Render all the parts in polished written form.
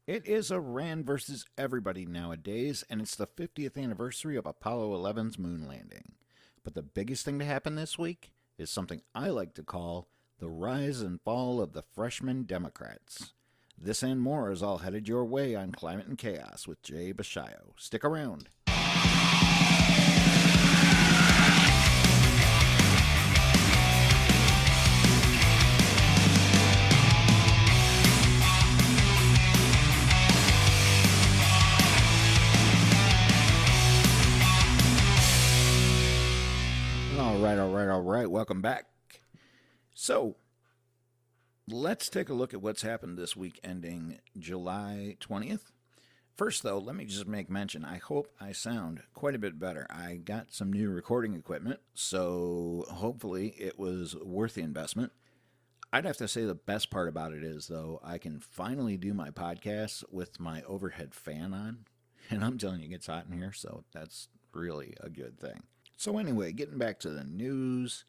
It is Iran versus everybody nowadays, and it's the 50th anniversary of Apollo 11's moon landing. But the biggest thing to happen this week is something I like to call the rise and fall of the freshman Democrats. This and more is all headed your way on Climate and Chaos with Jay Bashayo. Stick around. All right. Welcome back. So, let's take a look at what's happened this week ending July 20th. First, though, let me just make mention. I hope I sound quite a bit better. I got some new recording equipment, so hopefully it was worth the investment. I'd have to say the best part about it is, though, I can finally do my podcast with my overhead fan on. And I'm telling you, it gets hot in here, so that's really a good thing. So, anyway, getting back to the news,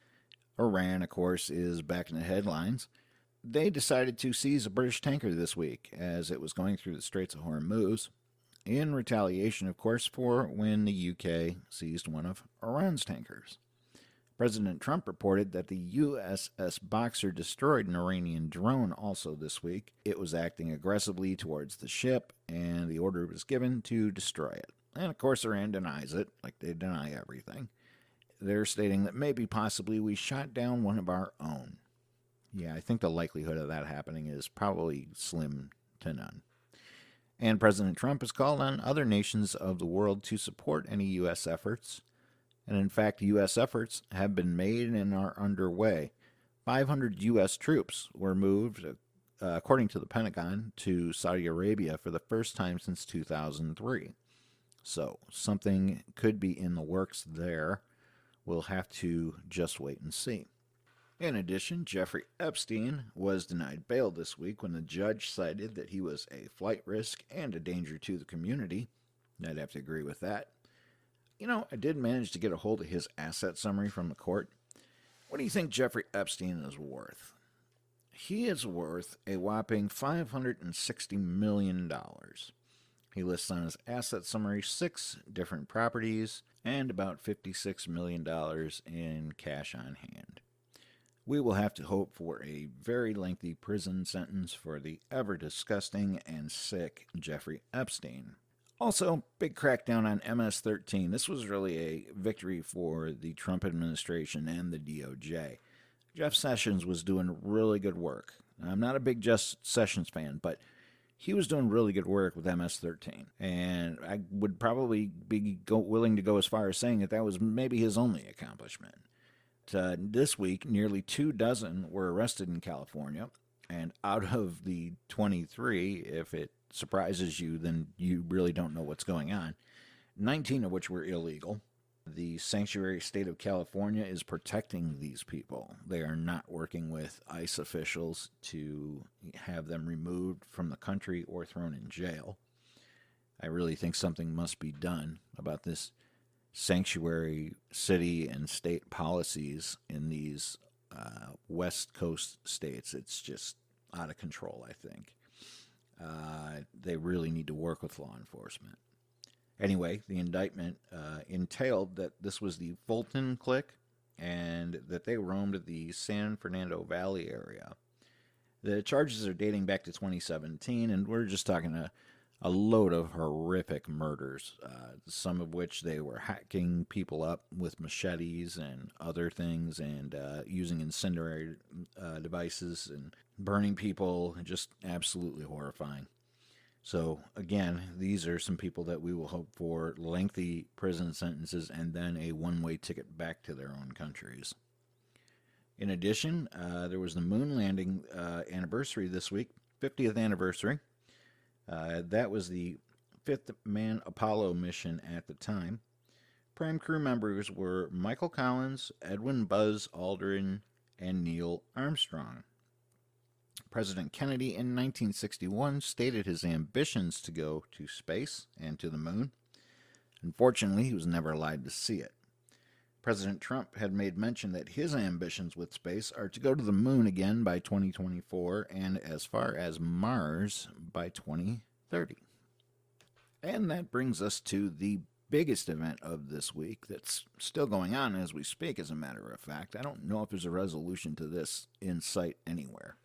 Iran, of course, is back in the headlines. They decided to seize a British tanker this week as it was going through the Straits of Hormuz, in retaliation, of course, for when the UK seized one of Iran's tankers. President Trump reported that the USS Boxer destroyed an Iranian drone also this week. It was acting aggressively towards the ship, and the order was given to destroy it. And of course, Iran denies it, like they deny everything. They're stating that maybe, possibly, we shot down one of our own. Yeah, I think the likelihood of that happening is probably slim to none. And President Trump has called on other nations of the world to support any U.S. efforts. And in fact, U.S. efforts have been made and are underway. 500 U.S. troops were moved, according to the Pentagon, to Saudi Arabia for the first time since 2003. So something could be in the works there. We'll have to just wait and see. In addition, Jeffrey Epstein was denied bail this week when the judge cited that he was a flight risk and a danger to the community. I'd have to agree with that. You know, I did manage to get a hold of his asset summary from the court. What do you think Jeffrey Epstein is worth? He is worth a whopping $560 million. He lists on his asset summary 6 different properties and about $56 million in cash on hand. We will have to hope for a very lengthy prison sentence for the ever disgusting and sick Jeffrey Epstein. Also, big crackdown on MS-13. This was really a victory for the Trump administration and the DOJ. Jeff Sessions was doing really good work. I'm not a big Jeff Sessions fan, but he was doing really good work with MS-13. And I would probably be willing to go as far as saying that that was maybe his only accomplishment. This week, nearly 24 were arrested in California. And out of the 23, if it surprises you, then you really don't know what's going on. 19 of which were illegal. The sanctuary state of California is protecting these people. They are not working with ICE officials to have them removed from the country or thrown in jail. I really think something must be done about this sanctuary city and state policies in these West Coast states. It's just out of control, I think. They really need to work with law enforcement. Anyway, the indictment entailed that this was the Fulton clique and that they roamed the San Fernando Valley area. The charges are dating back to 2017, and we're just talking a load of horrific murders, some of which they were hacking people up with machetes and other things and using incendiary devices and burning people, just absolutely horrifying. So, again, these are some people that we will hope for lengthy prison sentences and then a one-way ticket back to their own countries. In addition, there was the moon landing anniversary this week, 50th anniversary. That was the 5th manned Apollo mission at the time. Prime crew members were Michael Collins, Edwin Buzz Aldrin, and Neil Armstrong. President Kennedy in 1961 stated his ambitions to go to space and to the moon. Unfortunately, he was never allowed to see it. President Trump had made mention that his ambitions with space are to go to the moon again by 2024 and as far as Mars by 2050. 30. And that brings us to the biggest event of this week that's still going on as we speak, as a matter of fact. I don't know if there's a resolution to this in sight anywhere.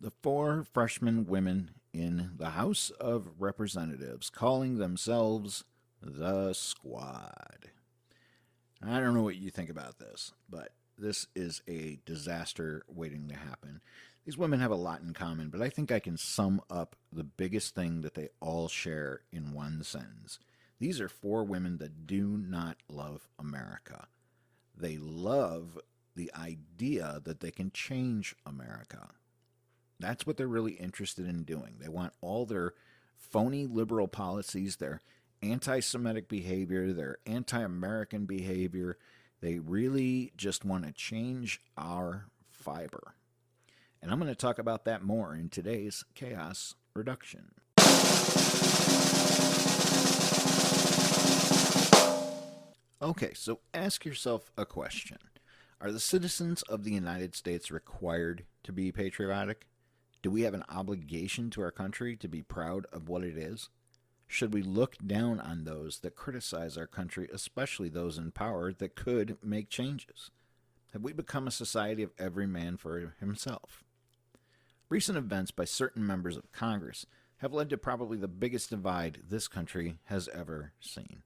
The 4 freshman women in the House of Representatives calling themselves the Squad. I don't know what you think about this, but this is a disaster waiting to happen. These women have a lot in common, but I think I can sum up the biggest thing that they all share in one sentence. These are 4 women that do not love America. They love the idea that they can change America. That's what they're really interested in doing. They want all their phony liberal policies, their anti-Semitic behavior, their anti-American behavior. They really just want to change our fiber. And I'm going to talk about that more in today's Chaos Reduction. Okay, so ask yourself a question. Are the citizens of the United States required to be patriotic? Do we have an obligation to our country to be proud of what it is? Should we look down on those that criticize our country, especially those in power that could make changes? Have we become a society of every man for himself? Recent events by certain members of Congress have led to probably the biggest divide this country has ever seen.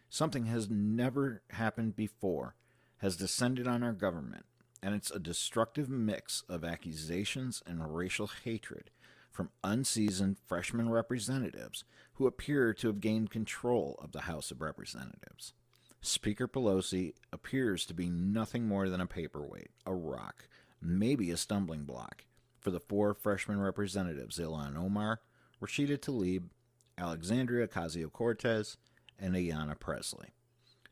Something has never happened before has descended on our government, and it's a destructive mix of accusations and racial hatred from unseasoned freshman representatives who appear to have gained control of the House of Representatives. Speaker Pelosi appears to be nothing more than a paperweight, a rock, maybe a stumbling block for the 4 freshman representatives, Ilhan Omar, Rashida Tlaib, Alexandria Ocasio-Cortez, and Ayanna Pressley.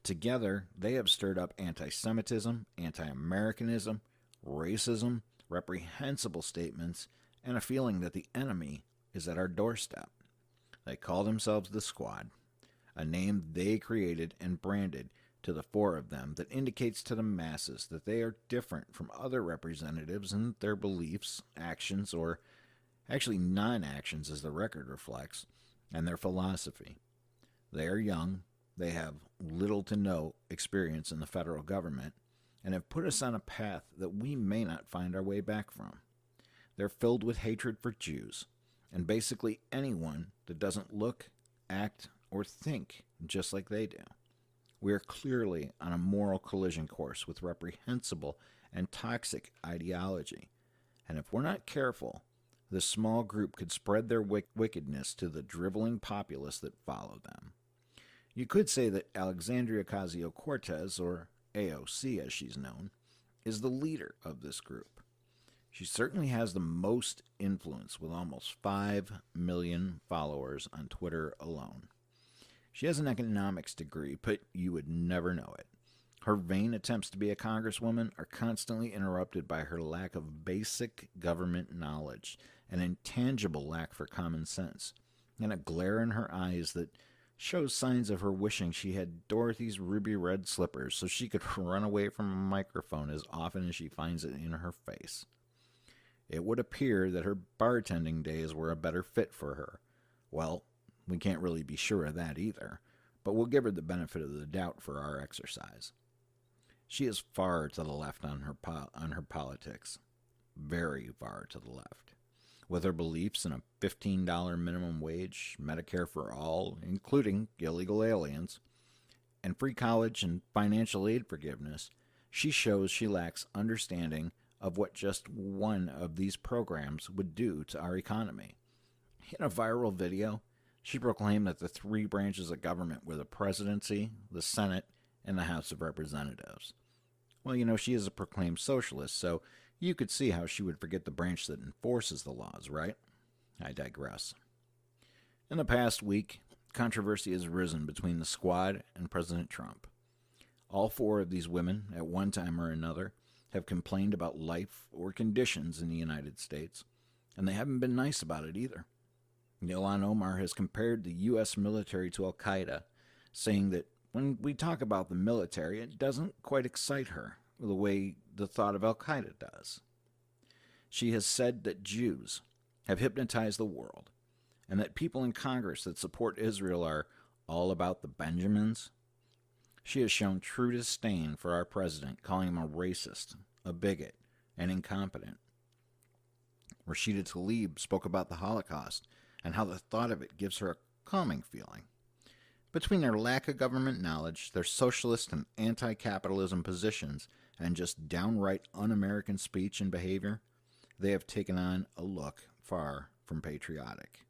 Together, they have stirred up anti-Semitism, anti-Americanism, racism, reprehensible statements, and a feeling that the enemy is at our doorstep. They call themselves the Squad, a name they created and branded to the 4 of them that indicates to the masses that they are different from other representatives in their beliefs, actions, or actually non-actions as the record reflects, and their philosophy. They are young, they have little to no experience in the federal government, and have put us on a path that we may not find our way back from. They're filled with hatred for Jews, and basically anyone that doesn't look, act, or think just like they do. We are clearly on a moral collision course with reprehensible and toxic ideology, and if we're not careful, this small group could spread their wickedness to the driveling populace that follow them. You could say that Alexandria Ocasio-Cortez, or AOC as she's known, is the leader of this group. She certainly has the most influence, with almost 5 million followers on Twitter alone. She has an economics degree, but you would never know it. Her vain attempts to be a congresswoman are constantly interrupted by her lack of basic government knowledge, an intangible lack for common sense, and a glare in her eyes that shows signs of her wishing she had Dorothy's ruby red slippers so she could run away from a microphone as often as she finds it in her face. It would appear that her bartending days were a better fit for her. Well, we can't really be sure of that either, but we'll give her the benefit of the doubt for our exercise. She is far to the left on her politics, very far to the left. With her beliefs in a $15 minimum wage, Medicare for all, including illegal aliens, and free college and financial aid forgiveness, she shows she lacks understanding of what just one of these programs would do to our economy. In a viral video, she proclaimed that the 3 branches of government were the presidency, the Senate, and the House of Representatives. Well, she is a proclaimed socialist, so you could see how she would forget the branch that enforces the laws, right? I digress. In the past week, controversy has risen between the Squad and President Trump. All 4 of these women, at one time or another, have complained about life or conditions in the United States, and they haven't been nice about it either. Ilhan Omar has compared the U.S. military to Al-Qaeda, saying that when we talk about the military, it doesn't quite excite her the way the thought of Al-Qaeda does. She has said that Jews have hypnotized the world, and that people in Congress that support Israel are all about the Benjamins. She has shown true disdain for our president, calling him a racist, a bigot, and incompetent. Rashida Tlaib spoke about the Holocaust and how the thought of it gives her a calming feeling. Between their lack of government knowledge, their socialist and anti-capitalism positions, and just downright un-American speech and behavior, they have taken on a look far from patriotic.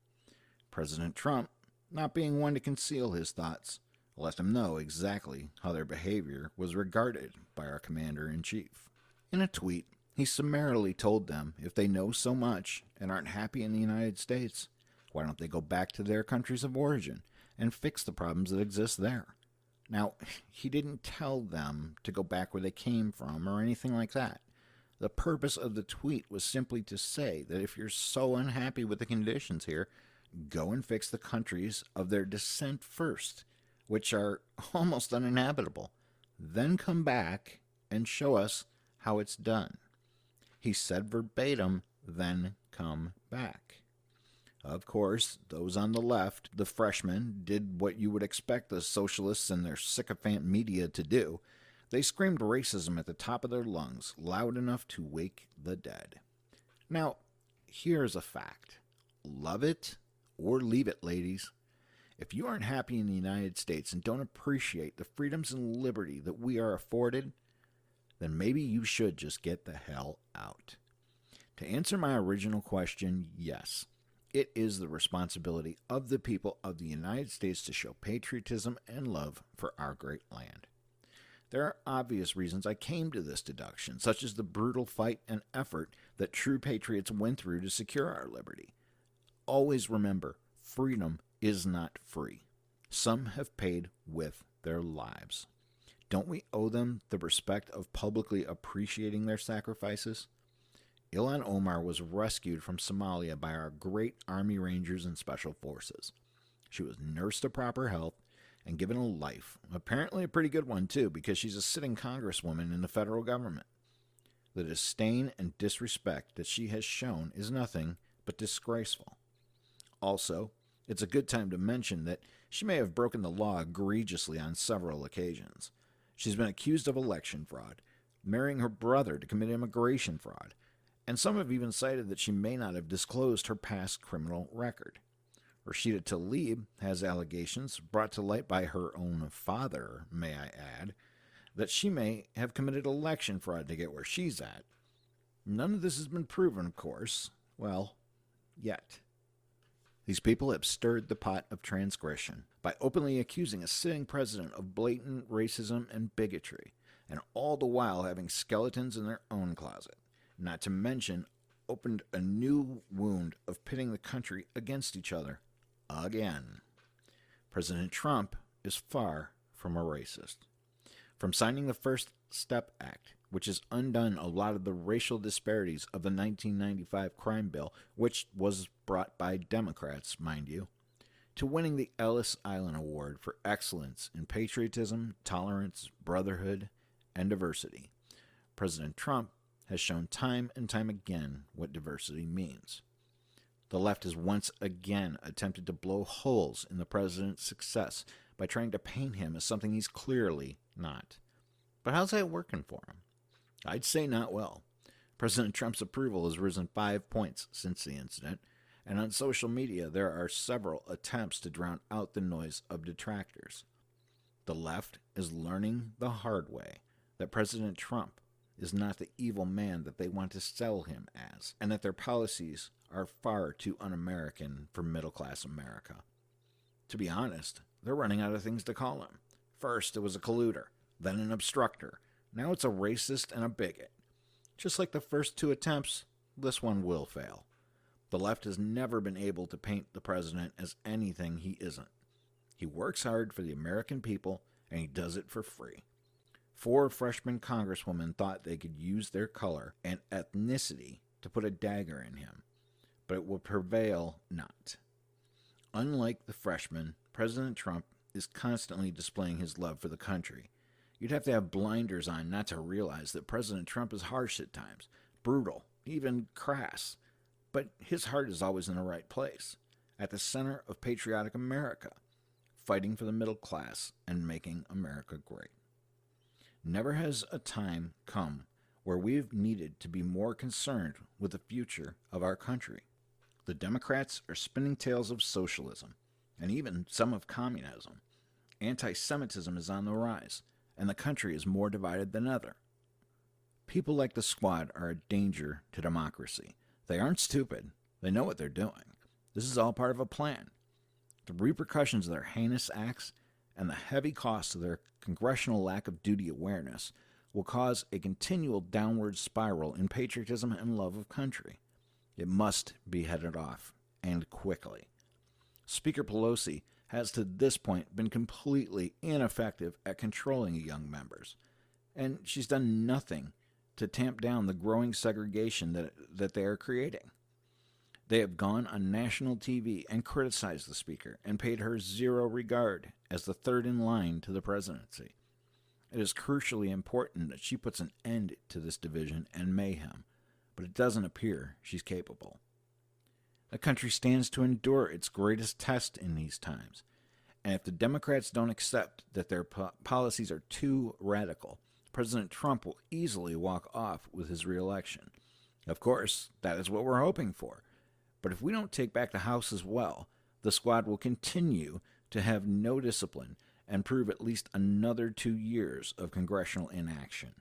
President Trump, not being one to conceal his thoughts, let them know exactly how their behavior was regarded by our commander-in-chief. In a tweet, he summarily told them if they know so much and aren't happy in the United States, why don't they go back to their countries of origin and fix the problems that exist there? Now, he didn't tell them to go back where they came from or anything like that. The purpose of the tweet was simply to say that if you're so unhappy with the conditions here, go and fix the countries of their descent first, which are almost uninhabitable. Then come back and show us how it's done. He said verbatim, then come back. Of course, those on the left, the freshmen, did what you would expect the socialists and their sycophant media to do. They screamed racism at the top of their lungs, loud enough to wake the dead. Now, here's a fact. Love it or leave it, ladies. If you aren't happy in the United States and don't appreciate the freedoms and liberty that we are afforded, then maybe you should just get the hell out. To answer my original question, yes, it is the responsibility of the people of the United States to show patriotism and love for our great land. There are obvious reasons I came to this deduction, such as the brutal fight and effort that true patriots went through to secure our liberty. Always remember, freedom is not free. Some have paid with their lives. Don't we owe them the respect of publicly appreciating their sacrifices? Ilhan Omar was rescued from Somalia by our great Army Rangers and Special Forces. She was nursed to proper health and given a life, apparently a pretty good one too, because she's a sitting congresswoman in the federal government. The disdain and disrespect that she has shown is nothing but disgraceful. Also, it's a good time to mention that she may have broken the law egregiously on several occasions. She's been accused of election fraud, marrying her brother to commit immigration fraud, and some have even cited that she may not have disclosed her past criminal record. Rashida Tlaib has allegations brought to light by her own father, may I add, that she may have committed election fraud to get where she's at. None of this has been proven, of course. Well, yet. These people have stirred the pot of transgression by openly accusing a sitting president of blatant racism and bigotry, and all the while having skeletons in their own closet. Not to mention, opened a new wound of pitting the country against each other again. President Trump is far from a racist. From signing the First Step Act, which has undone a lot of the racial disparities of the 1995 crime bill, which was brought by Democrats, mind you, to winning the Ellis Island Award for excellence in patriotism, tolerance, brotherhood, and diversity. President Trump has shown time and time again what diversity means. The left has once again attempted to blow holes in the president's success by trying to paint him as something he's clearly not. But how's that working for him? I'd say not well. President Trump's approval has risen 5 points since the incident, and on social media there are several attempts to drown out the noise of detractors. The left is learning the hard way that President Trump is not the evil man that they want to sell him as, and that their policies are far too un-American for middle-class America. To be honest, they're running out of things to call him. First, it was a colluder, then an obstructor. Now it's a racist and a bigot. Just like the first two attempts, this one will fail. The left has never been able to paint the president as anything he isn't. He works hard for the American people, and he does it for free. 4 freshman congresswomen thought they could use their color and ethnicity to put a dagger in him, but it will prevail not. Unlike the freshmen, President Trump is constantly displaying his love for the country. You'd have to have blinders on not to realize that President Trump is harsh at times, brutal, even crass, but his heart is always in the right place. at the center of patriotic America, fighting for the middle class and making America great. Never has a time come where we've needed to be more concerned with the future of our country. The Democrats are spinning tales of socialism, and even some of communism. Antisemitism is on the rise, and the country is more divided than ever. People like the Squad are a danger to democracy. They aren't stupid. They know what they're doing. This is all part of a plan. The repercussions of their heinous acts and the heavy cost of their congressional lack of duty awareness will cause a continual downward spiral in patriotism and love of country. It must be headed off, and quickly. Speaker Pelosi has to this point been completely ineffective at controlling young members, and she's done nothing to tamp down the growing segregation that they are creating. They have gone on national TV and criticized the speaker and paid her zero regard as the third in line to the presidency. It is crucially important that she puts an end to this division and mayhem, but it doesn't appear she's capable. The country stands to endure its greatest test in these times, and if the Democrats don't accept that their policies are too radical, President Trump will easily walk off with his reelection. Of course, that is what we're hoping for. But if we don't take back the House as well, the Squad will continue to have no discipline and prove at least another 2 years of congressional inaction.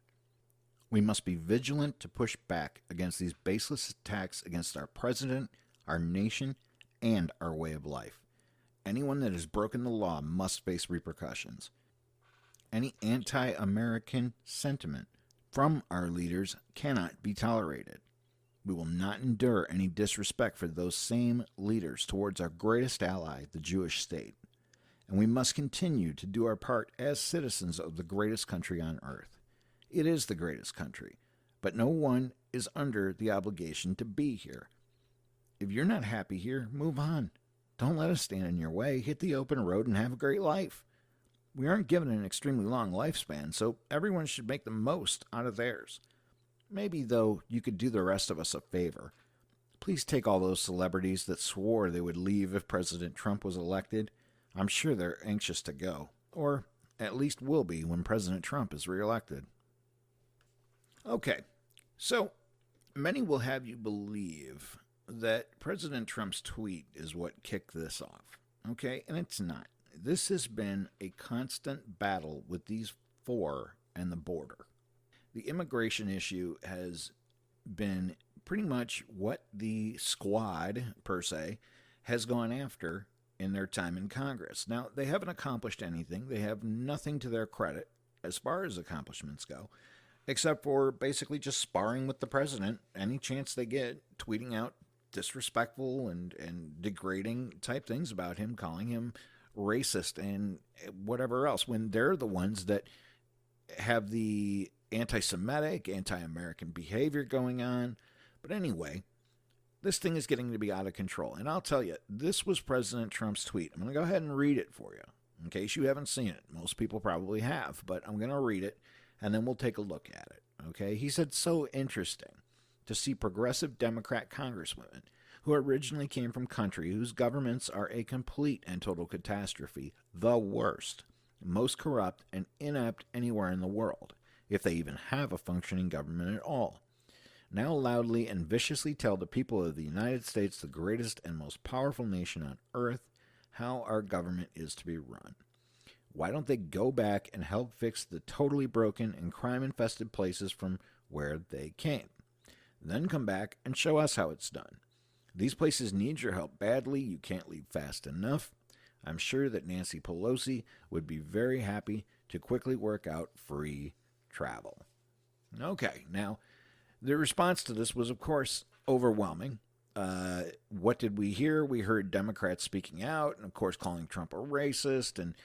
We must be vigilant to push back against these baseless attacks against our president, our nation, and our way of life. Anyone that has broken the law must face repercussions. Any anti-American sentiment from our leaders cannot be tolerated. We will not endure any disrespect for those same leaders towards our greatest ally, the Jewish state. And we must continue to do our part as citizens of the greatest country on earth. It is the greatest country, but no one is under the obligation to be here. If you're not happy here, move on. Don't let us stand in your way. Hit the open road and have a great life. We aren't given an extremely long lifespan, so everyone should make the most out of theirs. Maybe, though, you could do the rest of us a favor. Please take all those celebrities that swore they would leave if President Trump was elected. I'm sure they're anxious to go, or at least will be when President Trump is reelected. Okay, so many will have you believe that President Trump's tweet is what kicked this off. Okay, and it's not. This has been a constant battle with these four and the border. The immigration issue has been pretty much what the Squad, per se, has gone after in their time in Congress. Now, they haven't accomplished anything. They have nothing to their credit as far as accomplishments go, except for basically just sparring with the president any chance they get, tweeting out disrespectful and degrading type things about him, calling him racist and whatever else, when they're the ones that have the anti-Semitic, anti-American behavior going on. But anyway, this thing is getting to be out of control. And I'll tell you, this was President Trump's tweet. I'm going to go ahead and read it for you, in case you haven't seen it. Most people probably have, but I'm going to read it, and then we'll take a look at it. Okay? He said, "So interesting to see progressive Democrat congresswomen who originally came from country whose governments are a complete and total catastrophe, the worst, most corrupt and inept anywhere in the world, if they even have a functioning government at all, now loudly and viciously tell the people of the United States, the greatest and most powerful nation on earth, how our government is to be run. Why don't they go back and help fix the totally broken and crime-infested places from where they came? Then come back and show us how it's done. These places need your help badly. You can't leave fast enough. I'm sure that Nancy Pelosi would be very happy to quickly work out free travel." Okay, now, the response to this was, of course, overwhelming. What did we hear? We heard Democrats speaking out and, of course, calling Trump a racist, and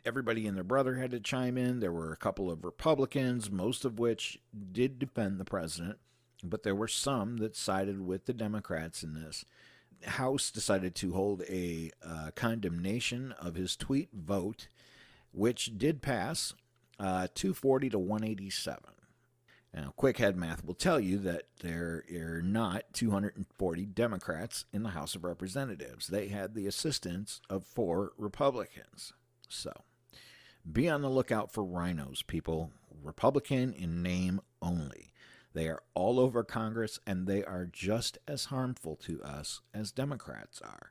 everybody and their brother had to chime in. There were a couple of Republicans, most of which did defend the president, but there were some that sided with the Democrats in this. The House decided to hold a condemnation of his tweet vote, which did pass 240 to 187. Now, quick head math will tell you that there are not 240 Democrats in the House of Representatives. They had the assistance of 4 Republicans. So, be on the lookout for rhinos, people. Republican in name only. They are all over Congress, and they are just as harmful to us as Democrats are.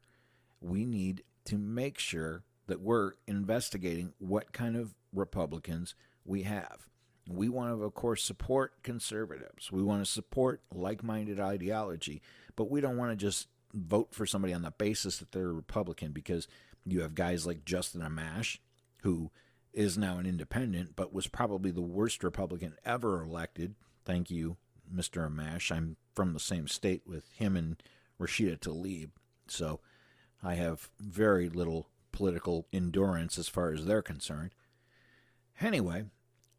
We need to make sure that we're investigating what kind of Republicans we have. We want to, of course, support conservatives. We want to support like-minded ideology, but we don't want to just vote for somebody on the basis that they're a Republican, because you have guys like Justin Amash, who is now an independent, but was probably the worst Republican ever elected. Thank you, Mr. Amash. I'm from the same state with him and Rashida Tlaib, so I have very little political endurance as far as they're concerned. Anyway,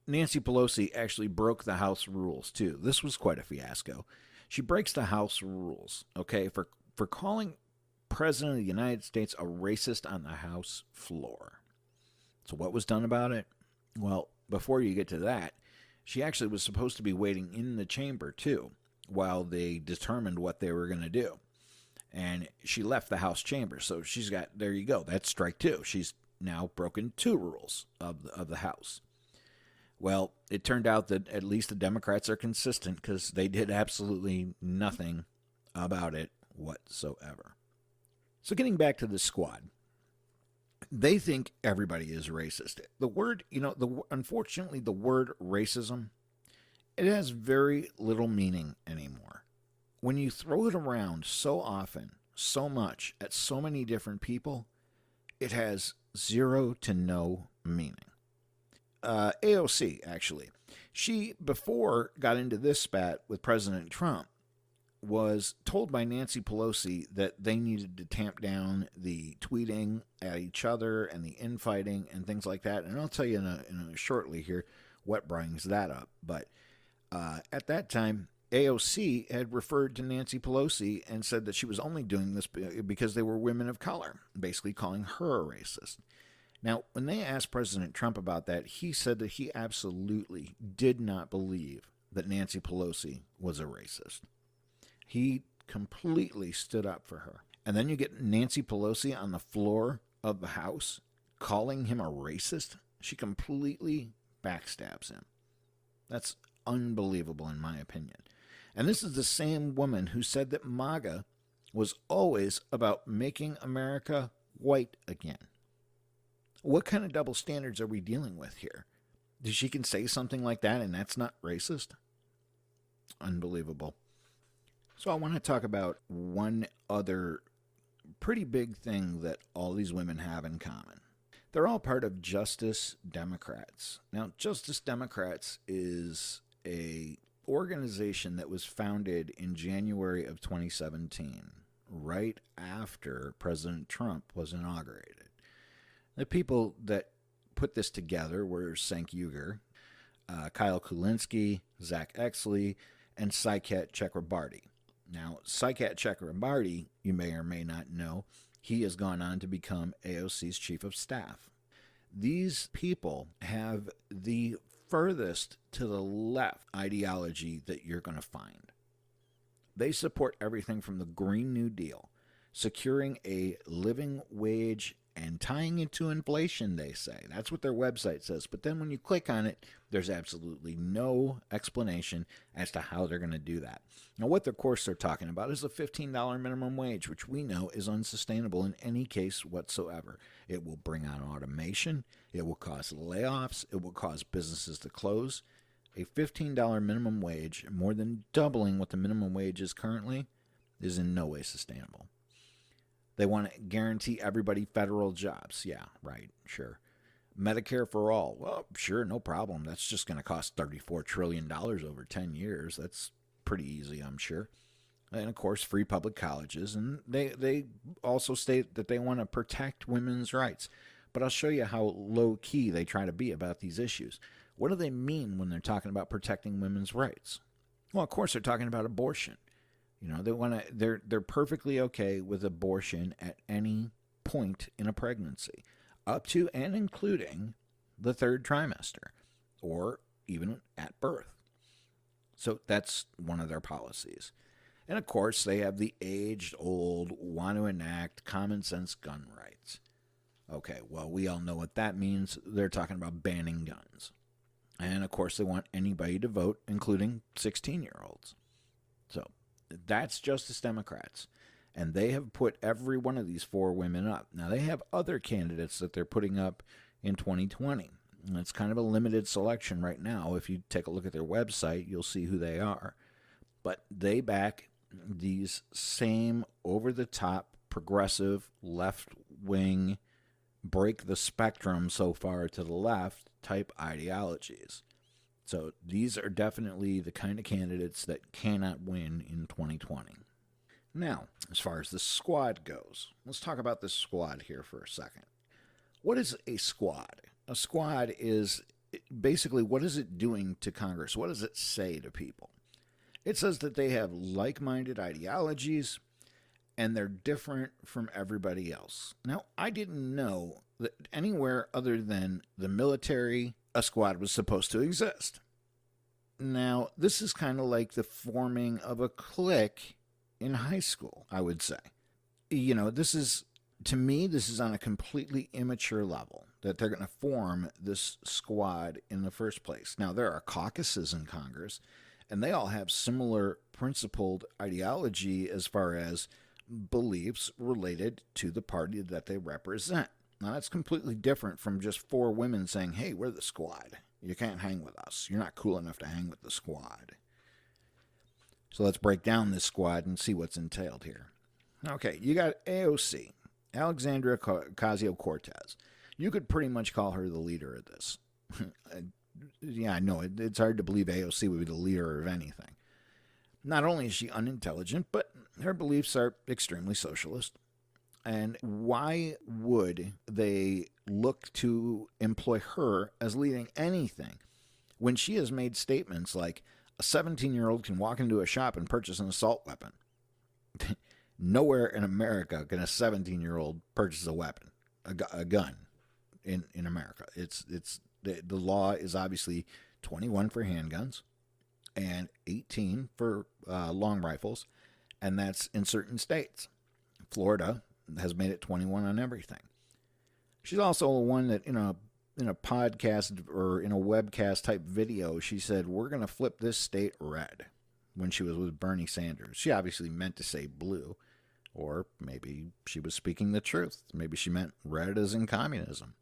Nancy Pelosi actually broke the House rules, too. This was quite a fiasco. She breaks the House rules, okay, for calling President of the United States a racist on the House floor. So what was done about it? Well, before you get to that, she actually was supposed to be waiting in the chamber, too, while they determined what they were going to do. And she left the House chamber, so she's got, there you go, that's strike 2. She's now broken 2 rules of the House. Well, it turned out that at least the Democrats are consistent, because they did absolutely nothing about it whatsoever. So getting back to the squad, they think everybody is racist. The word, unfortunately, the word racism, it has very little meaning anymore. When you throw it around so often, so much, at so many different people, it has 0 to no meaning. AOC, actually, she, before got into this spat with President Trump, was told by Nancy Pelosi that they needed to tamp down the tweeting at each other and the infighting and things like that. And I'll tell you shortly here what brings that up. But at that time, AOC had referred to Nancy Pelosi and said that she was only doing this because they were women of color, basically calling her a racist. Now, when they asked President Trump about that, he said that he absolutely did not believe that Nancy Pelosi was a racist. He completely stood up for her. And then you get Nancy Pelosi on the floor of the House calling him a racist. She completely backstabs him. That's unbelievable in my opinion. And this is the same woman who said that MAGA was always about making America white again. What kind of double standards are we dealing with here? She can say something like that and that's not racist? Unbelievable. So I want to talk about one other pretty big thing that all these women have in common. They're all part of Justice Democrats. Now, Justice Democrats is a organization that was founded in January of 2017, right after President Trump was inaugurated. The people that put this together were Cenk Uygur, Kyle Kulinski, Zach Exley, and Saikat Chakrabarty. Now, Saikat Chakrabarty, you may or may not know, he has gone on to become AOC's chief of staff. These people have the furthest to the left ideology that you're going to find. They support everything from the Green New Deal, securing a living wage and tying it to inflation, they say. That's what their website says. But then when you click on it, there's absolutely no explanation as to how they're going to do that. Now, what, of course, they're talking about is a $15 minimum wage, which we know is unsustainable in any case whatsoever. It will bring on automation. It will cause layoffs. It will cause businesses to close. A $15 minimum wage, more than doubling what the minimum wage is currently, is in no way sustainable. They want to guarantee everybody federal jobs. Yeah, right, sure. Medicare for all. Well, sure, no problem. That's just going to cost $34 trillion over 10 years. That's pretty easy, I'm sure. And, of course, free public colleges. And they also state that they want to protect women's rights. But I'll show you how low-key they try to be about these issues. What do they mean when they're talking about protecting women's rights? Well, of course, they're talking about abortion. You know, they're perfectly okay with abortion at any point in a pregnancy, up to and including the third trimester, or even at birth. So that's one of their policies. And of course, they have the aged old want to enact common sense gun rights. Okay, well, we all know what that means. They're talking about banning guns. And of course, they want anybody to vote, including 16-year-olds. So that's Justice Democrats. And they have put every one of these four women up. Now, they have other candidates that they're putting up in 2020. And it's kind of a limited selection right now. If you take a look at their website, you'll see who they are. But they back these same over-the-top, progressive, left-wing, break the spectrum so far to the left type ideologies. So these are definitely the kind of candidates that cannot win in 2020. Now, as far as the squad goes, let's talk about this squad here for a second. What is a squad? A squad is basically, what is it doing to Congress? What does it say to people? It says that they have like-minded ideologies and they're different from everybody else. Now, I didn't know that anywhere other than the military, a squad was supposed to exist. Now, this is kind of like the forming of a clique in high school, I would say. You know, to me, this is on a completely immature level that they're going to form this squad in the first place. Now, there are caucuses in Congress, and they all have similar principled ideology as far as beliefs related to the party that they represent. Now, that's completely different from just four women saying, hey, we're the squad. You can't hang with us. You're not cool enough to hang with the squad. So let's break down this squad and see what's entailed here. Okay, you got AOC, Alexandria Ocasio-Cortez. You could pretty much call her the leader of this. Yeah, I know. It's hard to believe AOC would be the leader of anything. Not only is she unintelligent, but her beliefs are extremely socialist. And why would they look to employ her as leading anything when she has made statements like a 17-year-old can walk into a shop and purchase an assault weapon? Nowhere in America can a 17-year-old purchase a weapon, a gun in America. The law is obviously 21 for handguns and 18 for long rifles, and that's in certain states. Florida has made it 21 on everything. She's also the one that in a podcast or in a webcast type video, she said, we're going to flip this state red when she was with Bernie Sanders. She obviously meant to say blue, or maybe she was speaking the truth. Maybe she meant red as in communism.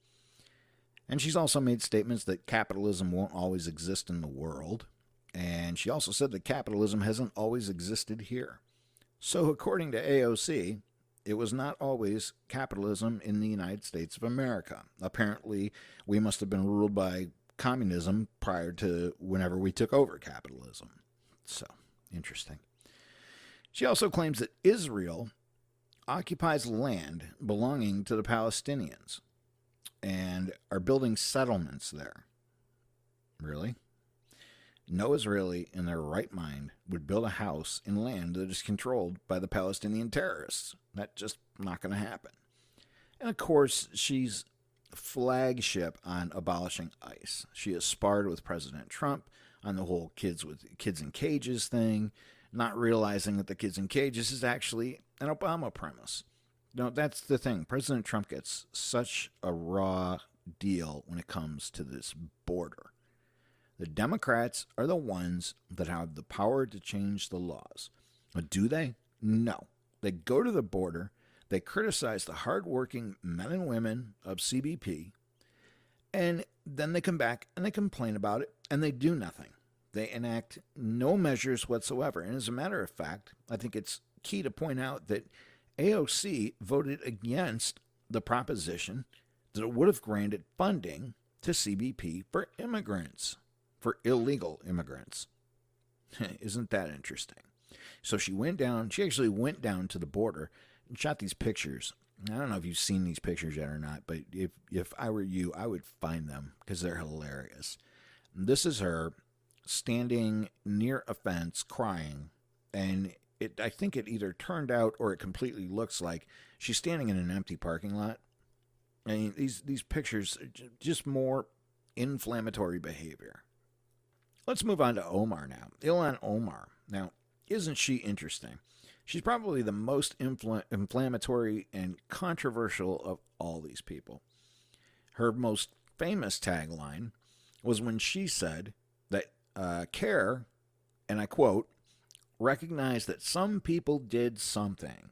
And she's also made statements that capitalism won't always exist in the world. And she also said that capitalism hasn't always existed here. So according to AOC, it was not always capitalism in the United States of America. Apparently, we must have been ruled by communism prior to whenever we took over capitalism. So, interesting. She also claims that Israel occupies land belonging to the Palestinians and are building settlements there. Really? No Israeli in their right mind would build a house in land that is controlled by the Palestinian terrorists. That's just not going to happen. And of course, she's flagship on abolishing ICE. She has sparred with President Trump on the whole kids in cages thing, not realizing that the kids in cages is actually an Obama premise. No, that's the thing. President Trump gets such a raw deal when it comes to this border. The Democrats are the ones that have the power to change the laws. But do they? No. They go to the border, they criticize the hardworking men and women of CBP, and then they come back and they complain about it, and they do nothing. They enact no measures whatsoever. And as a matter of fact, I think it's key to point out that AOC voted against the proposition that it would have granted funding to CBP for immigrants, for illegal immigrants. Isn't that interesting? So she actually went down to the border and shot these pictures. I don't know if you've seen these pictures yet or not, but if I were you, I would find them because they're hilarious. This is her standing near a fence crying, and I think it either turned out or it completely looks like she's standing in an empty parking lot. I mean, these pictures are just more inflammatory behavior. Let's move on to Omar now. Ilhan Omar. Now, isn't she interesting? She's probably the most inflammatory and controversial of all these people. Her most famous tagline was when she said that CARE, and I quote, recognized that some people did something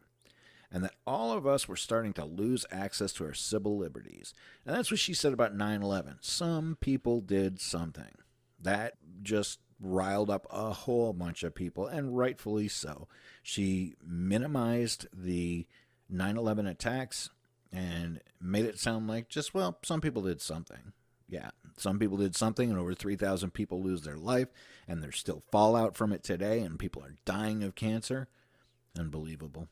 and that all of us were starting to lose access to our civil liberties. And that's what she said about 9/11. Some people did something. That just riled up a whole bunch of people, and rightfully so. She minimized the 9/11 attacks and made it sound like just, well, some people did something. Yeah, some people did something, and over 3,000 people lose their life, and there's still fallout from it today, and people are dying of cancer. Unbelievable.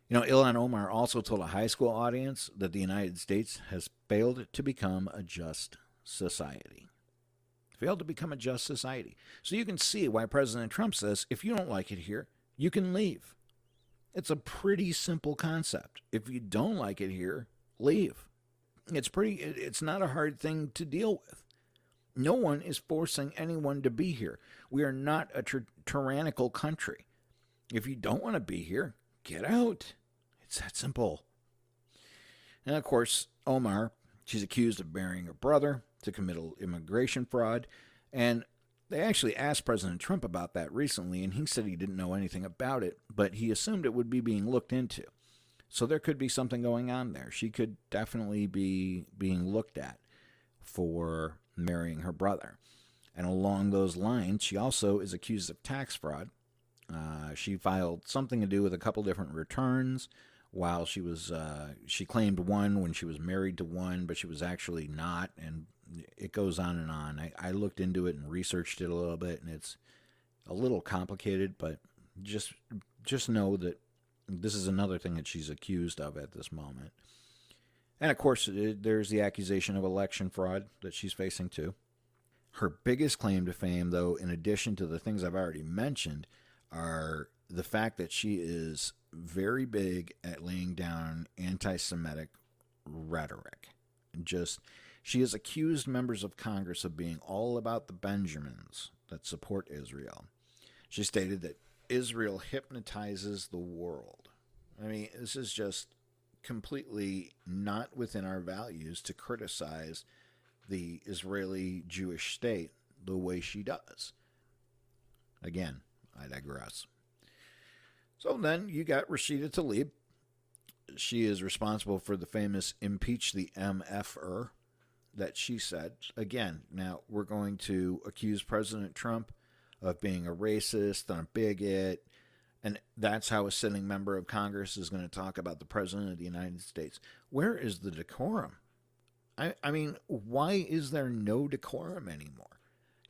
You know, Ilhan Omar also told a high school audience that the United States has failed to become a just society. Failed to become a just society. So you can see why President Trump says, if you don't like it here, you can leave. It's a pretty simple concept. If you don't like it here, leave. It's not a hard thing to deal with. No one is forcing anyone to be here. We are not a tyrannical country. If you don't want to be here, get out. It's that simple. And of course, Omar, she's accused of marrying her brother to commit immigration fraud. And they actually asked President Trump about that recently, and he said he didn't know anything about it, but he assumed it would be being looked into. So there could be something going on there. She could definitely be being looked at for marrying her brother. And along those lines, she also is accused of tax fraud. She filed something to do with a couple different returns while she claimed one when she was married to one, but she was actually not. And it goes on and on. I looked into it and researched it a little bit, and it's a little complicated, but just know that this is another thing that she's accused of at this moment. And of course, there's the accusation of election fraud that she's facing too. Her biggest claim to fame, though, in addition to the things I've already mentioned, are the fact that she is very big at laying down anti-Semitic rhetoric. She has accused members of Congress of being all about the Benjamins that support Israel. She stated that Israel hypnotizes the world. I mean, this is just completely not within our values to criticize the Israeli Jewish state the way she does. Again, I digress. So then you got Rashida Tlaib. She is responsible for the famous impeach the MFer that she said. Again, now we're going to accuse President Trump of being a racist and a bigot, and that's how a sitting member of Congress is going to talk about the President of the United States. Where is the decorum? I mean, why is there no decorum anymore?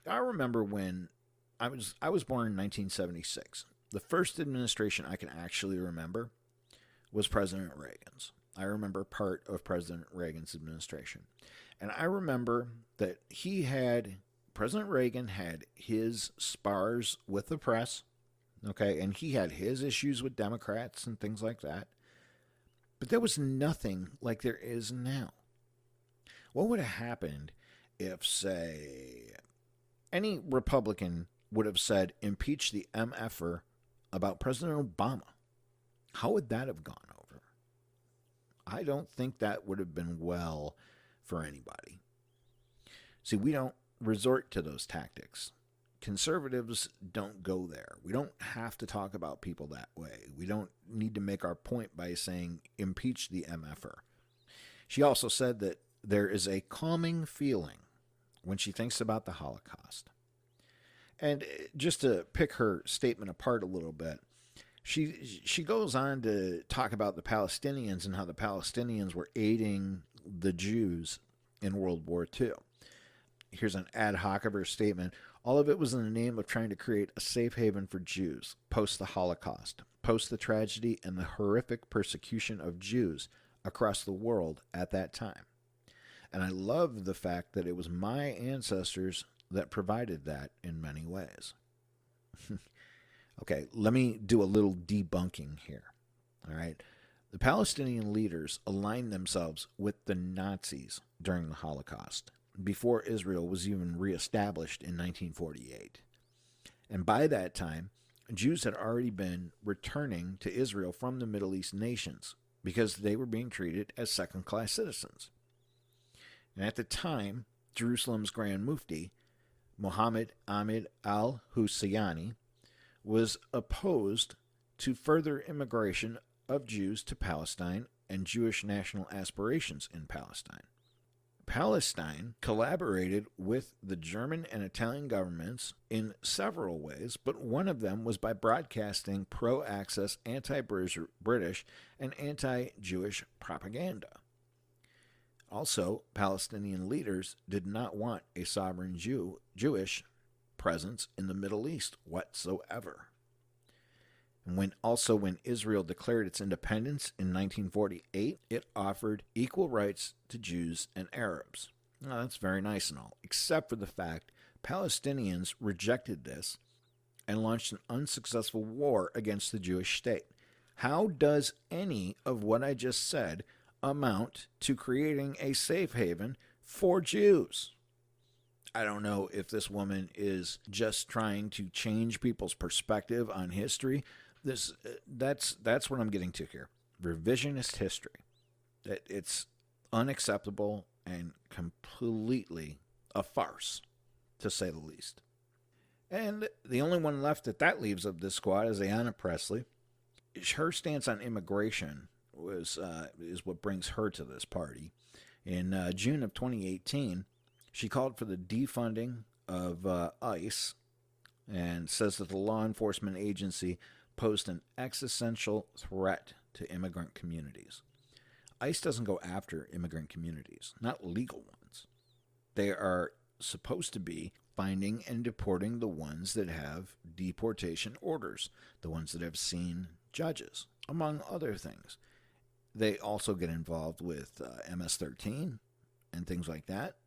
I remember when I was born in 1976. The first administration I can actually remember was President Reagan's. I remember part of President Reagan's administration. And I remember that President Reagan had his spars with the press, okay, and he had his issues with Democrats and things like that. But there was nothing like there is now. What would have happened if, say, any Republican would have said, impeach the MFer about President Obama? How would that have gone over? I don't think that would have been well for anybody. See, we don't resort to those tactics. Conservatives don't go there. We don't have to talk about people that way. We don't need to make our point by saying, impeach the MFer. She also said that there is a calming feeling when she thinks about the Holocaust. And just to pick her statement apart a little bit, she goes on to talk about the Palestinians and how the Palestinians were aiding the Jews in World War II. Here's an ad hoc of her statement. All of it was in the name of trying to create a safe haven for Jews post the Holocaust, post the tragedy and the horrific persecution of Jews across the world at that time. And I love the fact that it was my ancestors that provided that in many ways. Okay, let me do a little debunking here. All right. The Palestinian leaders aligned themselves with the Nazis during the Holocaust. before Israel was even reestablished in 1948. And by that time, Jews had already been returning to Israel from the Middle East nations because they were being treated as second-class citizens. And at the time, Jerusalem's Grand Mufti, Muhammad Ahmed al-Husayni, was opposed to further immigration of Jews to Palestine and Jewish national aspirations in Palestine. Palestine collaborated with the German and Italian governments in several ways, but one of them was by broadcasting pro-Axis, anti-British, and anti-Jewish propaganda. Also, Palestinian leaders did not want a sovereign Jewish presence in the Middle East whatsoever. And when Israel declared its independence in 1948, it offered equal rights to Jews and Arabs. Now, that's very nice and all, except for the fact Palestinians rejected this and launched an unsuccessful war against the Jewish state. How does any of what I just said amount to creating a safe haven for Jews? I don't know if this woman is just trying to change people's perspective on history. That's what I'm getting to here. Revisionist history. It's unacceptable and completely a farce, to say the least. And the only one left that leaves of this squad is Ayanna Pressley. Her stance on immigration is what brings her to this party. In June of 2018, she called for the defunding of ICE and says that the law enforcement agency posed an existential threat to immigrant communities. ICE doesn't go after immigrant communities, not legal ones. They are supposed to be finding and deporting the ones that have deportation orders, the ones that have seen judges, among other things. They also get involved with MS-13 and things like that.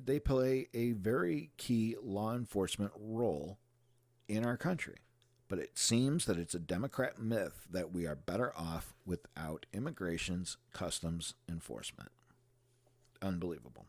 They play a very key law enforcement role in our country. But it seems that it's a Democrat myth that we are better off without immigration's customs enforcement. Unbelievable.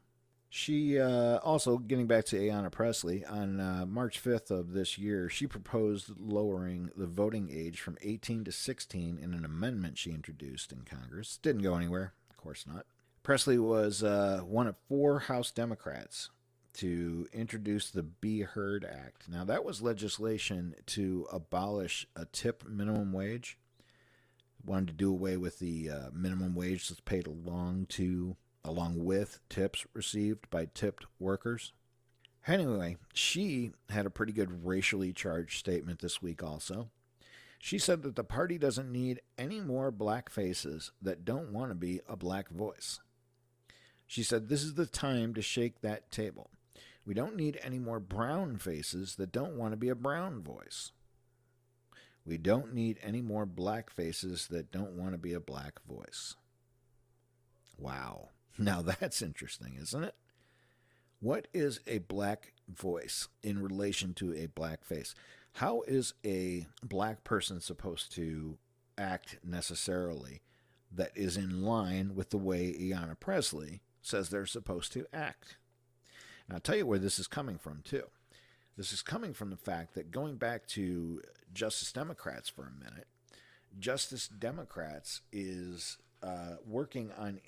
She also, getting back to Ayanna Pressley, on March 5th of this year, she proposed lowering the voting age from 18 to 16 in an amendment she introduced in Congress. Didn't go anywhere. Of course not. Presley was one of 4 House Democrats to introduce the Be Heard Act. Now, that was legislation to abolish a tip minimum wage. Wanted to do away with the minimum wage that's paid along with tips received by tipped workers. Anyway, she had a pretty good racially charged statement this week also. She said that the party doesn't need any more black faces that don't want to be a black voice. She said, "This is the time to shake that table. We don't need any more brown faces that don't want to be a brown voice. We don't need any more black faces that don't want to be a black voice." Wow. Now that's interesting, isn't it? What is a black voice in relation to a black face? How is a black person supposed to act necessarily that is in line with the way Ayanna Pressley says they're supposed to act? And I'll tell you where this is coming from, too. This is coming from the fact that, going back to Justice Democrats for a minute, Justice Democrats is working on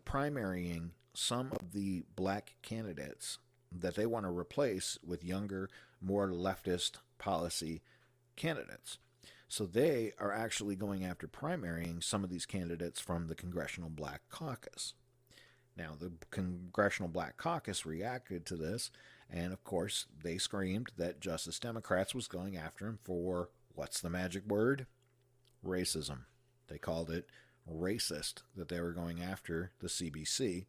primarying some of the black candidates that they want to replace with younger, more leftist policy candidates. So they are actually going after primarying some of these candidates from the Congressional Black Caucus. Now, the Congressional Black Caucus reacted to this, and of course, they screamed that Justice Democrats was going after him for, what's the magic word? Racism. They called it racist that they were going after the CBC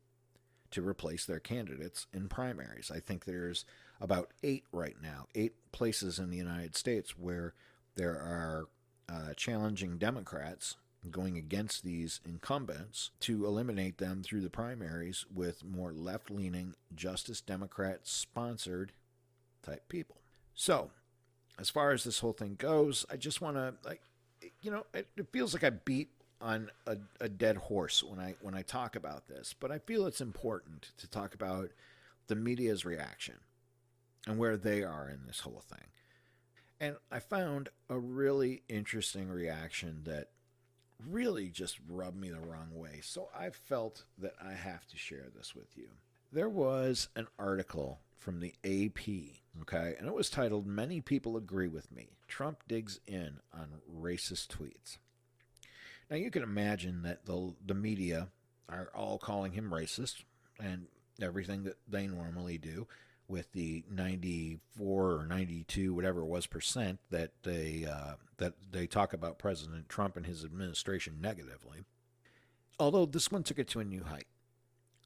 to replace their candidates in primaries. I think there's about 8 right now, 8 places in the United States where there are challenging Democrats going against these incumbents to eliminate them through the primaries with more left-leaning Justice Democrat-sponsored type people. So, as far as this whole thing goes, I just want to, it feels like I beat on a dead horse when I talk about this, but I feel it's important to talk about the media's reaction and where they are in this whole thing. And I found a really interesting reaction that really just rubbed me the wrong way. So I felt that I have to share this with you. There was an article from the AP, okay, and it was titled, "Many People Agree with Me. Trump Digs In on Racist Tweets." Now you can imagine that the media are all calling him racist and everything that they normally do, with the 94 or 92, whatever it was, percent that they talk about President Trump and his administration negatively. Although this one took it to a new height.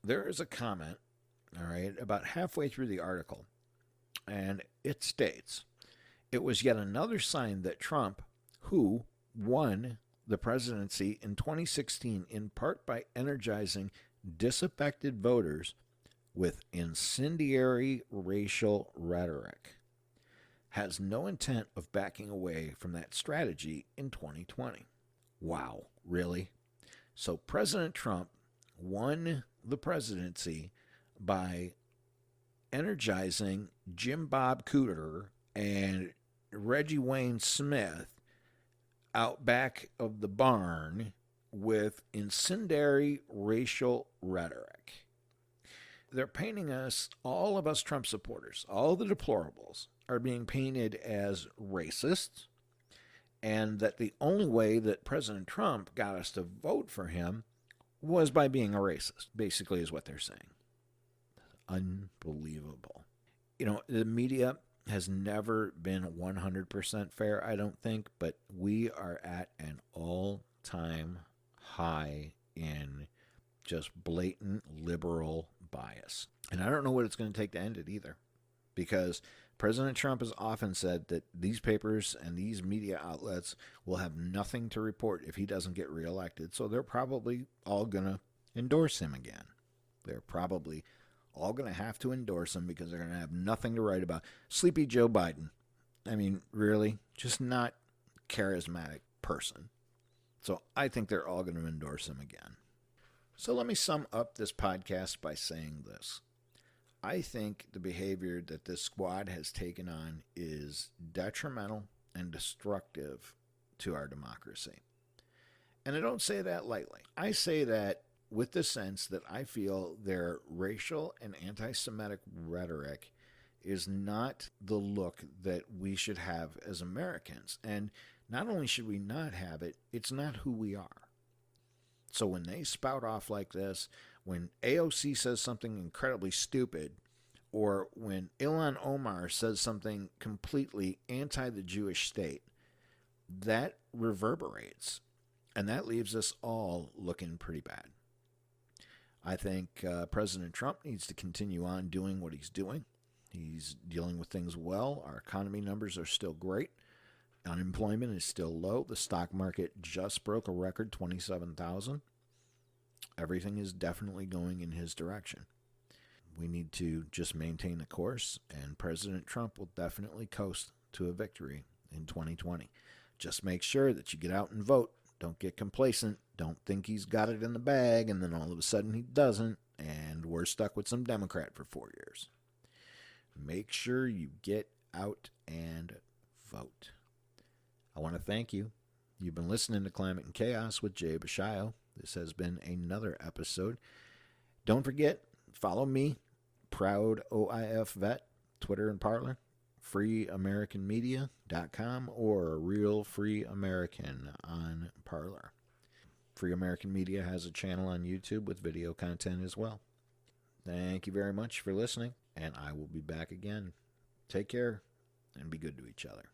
There is a comment, all right, about halfway through the article, and it states, "It was yet another sign that Trump, who won the presidency in 2016 in part by energizing disaffected voters with incendiary racial rhetoric, has no intent of backing away from that strategy in 2020. Wow, really? So President Trump won the presidency by energizing Jim Bob Cooter and Reggie Wayne Smith out back of the barn with incendiary racial rhetoric. They're painting us, all of us Trump supporters, all the deplorables, are being painted as racists, and that the only way that President Trump got us to vote for him was by being a racist, basically is what they're saying. Unbelievable. You know, the media has never been 100% fair, I don't think, but we are at an all-time high in just blatant liberal bias. And I don't know what it's going to take to end it either, because President Trump has often said that these papers and these media outlets will have nothing to report if he doesn't get reelected. So they're probably all going to endorse him again. They're probably all going to have to endorse him because they're going to have nothing to write about. Sleepy Joe Biden. I mean, really, just not charismatic person. So I think they're all going to endorse him again. So let me sum up this podcast by saying this. I think the behavior that this squad has taken on is detrimental and destructive to our democracy. And I don't say that lightly. I say that with the sense that I feel their racial and anti-Semitic rhetoric is not the look that we should have as Americans. And not only should we not have it, it's not who we are. So when they spout off like this, when AOC says something incredibly stupid, or when Ilhan Omar says something completely anti the Jewish state, that reverberates. And that leaves us all looking pretty bad. I think President Trump needs to continue on doing what he's doing. He's dealing with things well. Our economy numbers are still great. Unemployment is still low. The stock market just broke a record 27,000. Everything is definitely going in his direction. We need to just maintain the course, and President Trump will definitely coast to a victory in 2020. Just make sure that you get out and vote. Don't get complacent. Don't think he's got it in the bag, and then all of a sudden he doesn't, and we're stuck with some Democrat for 4 years. Make sure you get out and vote. I want to thank you. You've been listening to Climate and Chaos with Jay Bashayo. This has been another episode. Don't forget, follow me, Proud OIF Vet, Twitter and Parler, freeamericanmedia.com, or Real Free American on Parler. Free American Media has a channel on YouTube with video content as well. Thank you very much for listening, and I will be back again. Take care and be good to each other.